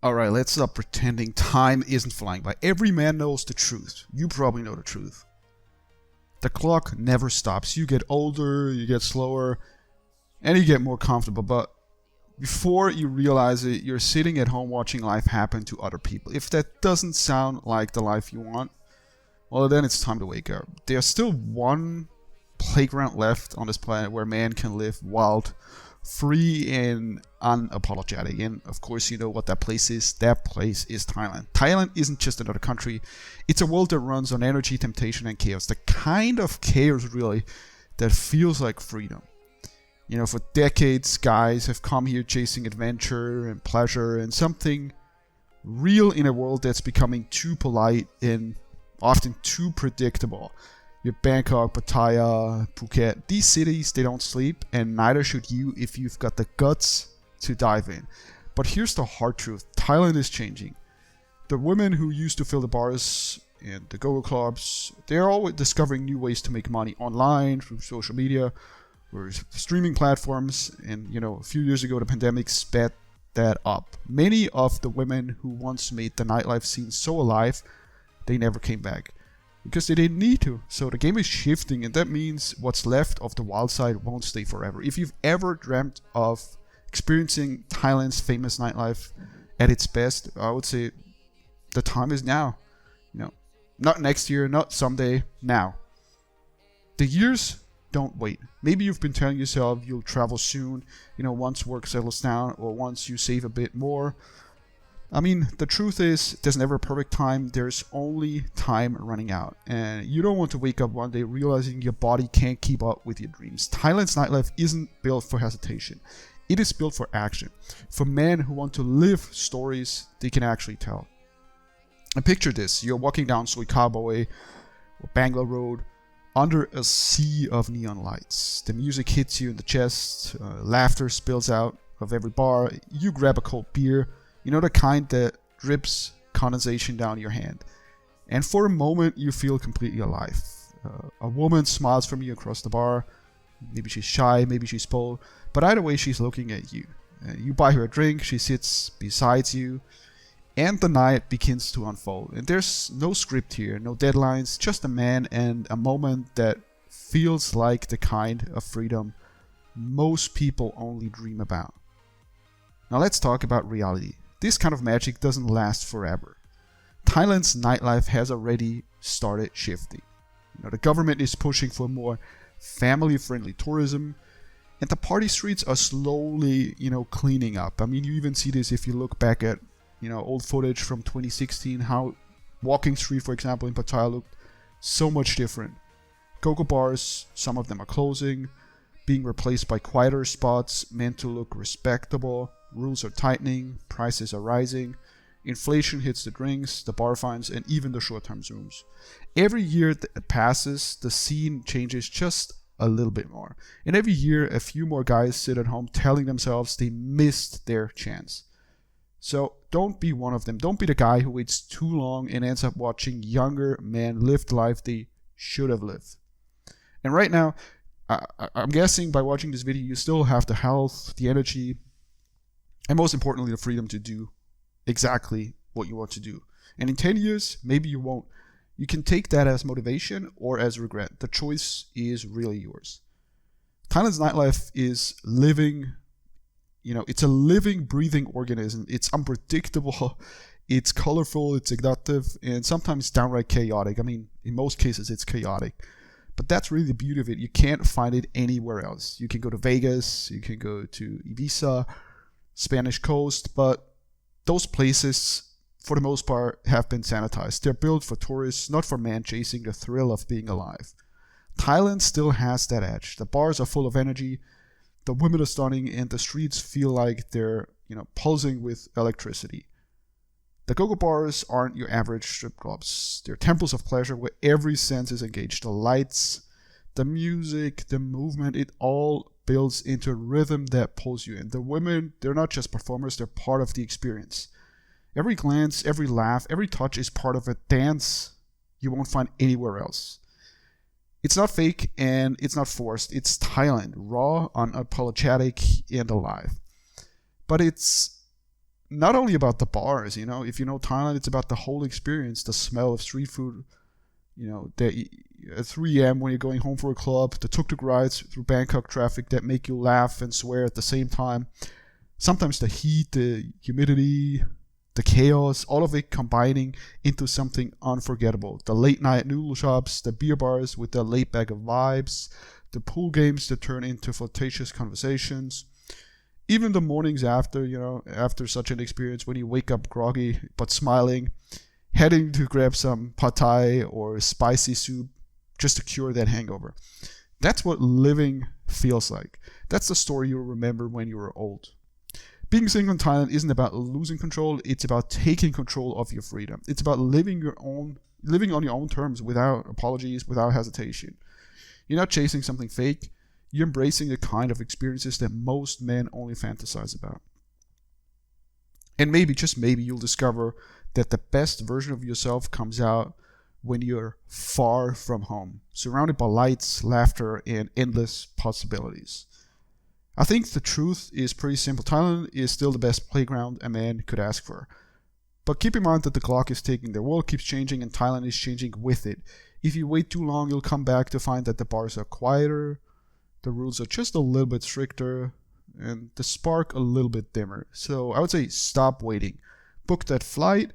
Alright, let's stop pretending time isn't flying by. Every man knows the truth. You probably know the truth. The clock never stops. You get older, you get slower, and you get more comfortable. But before you realize it, you're sitting at home watching life happen to other people. If that doesn't sound like the life you want, well, then it's time to wake up. There's still one playground left on this planet where man can live wild, free, and unapologetic. And of course, you know what that place is. That place is Thailand. Thailand isn't just another country, it's a world that runs on energy, temptation, and chaos. The kind of chaos, really, that feels like freedom. You know, for decades, guys have come here chasing adventure and pleasure and something real in a world that's becoming too polite and often too predictable. Your Bangkok, Pattaya, Phuket, these cities, they don't sleep, and neither should you if you've got the guts to dive in. But here's the hard truth. Thailand is changing. The women who used to fill the bars and the go-go clubs, they're always discovering new ways to make money online, through social media, or streaming platforms, and you know, a few years ago the pandemic sped that up. Many of the women who once made the nightlife scene so alive, they never came back because they didn't need to. So the game is shifting, and that means what's left of the wild side won't stay forever. If you've ever dreamt of experiencing Thailand's famous nightlife at its best, I would say the time is now. You know, not next year, not someday, now. The years don't wait. Maybe you've been telling yourself you'll travel soon, you know, once work settles down or once you save a bit more. I mean, the truth is, there's never a perfect time. There's only time running out. And you don't want to wake up one day realizing your body can't keep up with your dreams. Thailand's nightlife isn't built for hesitation. It is built for action. For men who want to live stories they can actually tell. And picture this. You're walking down Soi Cowboy or Bangla Road under a sea of neon lights. The music hits you in the chest. Laughter spills out of every bar. You grab a cold beer. You know, the kind that drips condensation down your hand. And for a moment, you feel completely alive. A woman smiles from you across the bar. Maybe she's shy, maybe she's bold. But either way, she's looking at you. You buy her a drink, she sits beside you. And the night begins to unfold. And there's no script here, no deadlines, just a man and a moment that feels like the kind of freedom most people only dream about. Now let's talk about reality. This kind of magic doesn't last forever. Thailand's nightlife has already started shifting. You know, the government is pushing for more family-friendly tourism, and the party streets are slowly, you know, cleaning up. I mean, you even see this if you look back at, you know, old footage from 2016, how Walking Street, for example, in Pattaya looked so much different. Go-go bars, some of them are closing, being replaced by quieter spots meant to look respectable. Rules are tightening, prices are rising, inflation hits the drinks, the bar fines, and even the short-term rooms. Every year that passes, the scene changes just a little bit more. And every year, a few more guys sit at home telling themselves they missed their chance. So don't be one of them. Don't be the guy who waits too long and ends up watching younger men live the life they should have lived. And right now, I'm guessing by watching this video, you still have the health, the energy, and most importantly, the freedom to do exactly what you want to do. And in 10 years, maybe you won't. You can take that as motivation or as regret. The choice is really yours. Thailand's nightlife is living, you know, it's a living, breathing organism. It's unpredictable, it's colorful, it's exotic, and sometimes downright chaotic. I mean, in most cases, it's chaotic. But that's really the beauty of it. You can't find it anywhere else. You can go to Vegas, you can go to Ibiza, Spanish coast, but those places, for the most part, have been sanitized. They're built for tourists, not for man chasing the thrill of being alive. Thailand still has that edge. The bars are full of energy, the women are stunning, and the streets feel like they're, you know, pulsing with electricity. The go-go bars aren't your average strip clubs. They're temples of pleasure where every sense is engaged. The lights, the music, the movement, it all builds into a rhythm that pulls you in. The women, they're not just performers, they're part of the experience. Every glance, every laugh, every touch is part of a dance you won't find anywhere else. It's not fake and it's not forced. It's Thailand, raw, unapologetic, and alive. But it's not only about the bars, if you know Thailand, it's about the whole experience, the smell of street food, at 3 a.m. when you're going home for a club, the tuk-tuk rides through Bangkok traffic that make you laugh and swear at the same time. Sometimes the heat, the humidity, the chaos, all of it combining into something unforgettable. The late night noodle shops, the beer bars with their laid back vibes, the pool games that turn into flirtatious conversations. Even the mornings after such an experience, when you wake up groggy but smiling, heading to grab some pad thai or spicy soup just to cure that hangover. That's what living feels like. That's the story you'll remember when you are old. Being single in Thailand isn't about losing control, it's about taking control of your freedom. It's about living on your own terms, without apologies, without hesitation. You're not chasing something fake. You're embracing the kind of experiences that most men only fantasize about. And maybe, just maybe, you'll discover that the best version of yourself comes out when you're far from home, surrounded by lights, laughter, and endless possibilities. I think the truth is pretty simple. Thailand is still the best playground a man could ask for. But keep in mind that the clock is ticking, the world keeps changing, and Thailand is changing with it. If you wait too long, you'll come back to find that the bars are quieter, the rules are just a little bit stricter, and the spark a little bit dimmer. So I would say stop waiting. Book that flight,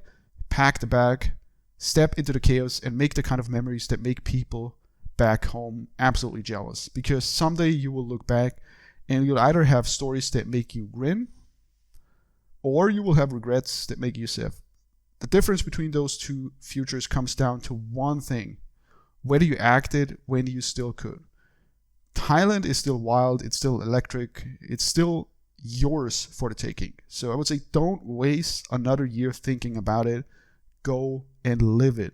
pack the bag, step into the chaos, and make the kind of memories that make people back home absolutely jealous. Because someday you will look back and you'll either have stories that make you grin, or you will have regrets that make you sad. The difference between those two futures comes down to one thing: whether you acted when you still could. Thailand is still wild, it's still electric, it's still yours for the taking. So I would say don't waste another year thinking about it. Go and live it.